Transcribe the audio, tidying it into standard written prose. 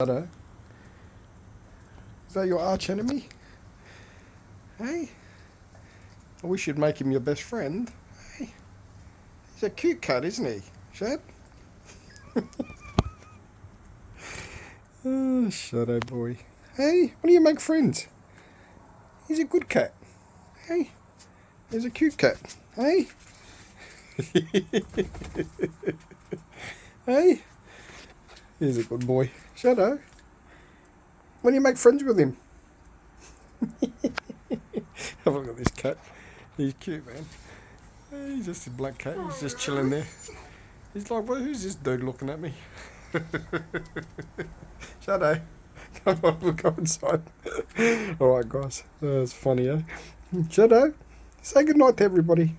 Shadow. Is that your arch enemy? Hey? I wish you'd make him your best friend. Hey? He's a cute cat, isn't he, Shad? Oh, Shadow boy. Hey, why do you make friends? He's a good cat. Hey? He's a cute cat. Hey? Hey? He's a good boy. Shadow. When do you make friends with him? Have a look at this cat. He's cute, man. He's just a black cat. He's just chilling there. He's like, well, who's this dude looking at me? Shadow. Come on, we'll go inside. Alright, guys. That's funny, eh? Shadow, say goodnight to everybody.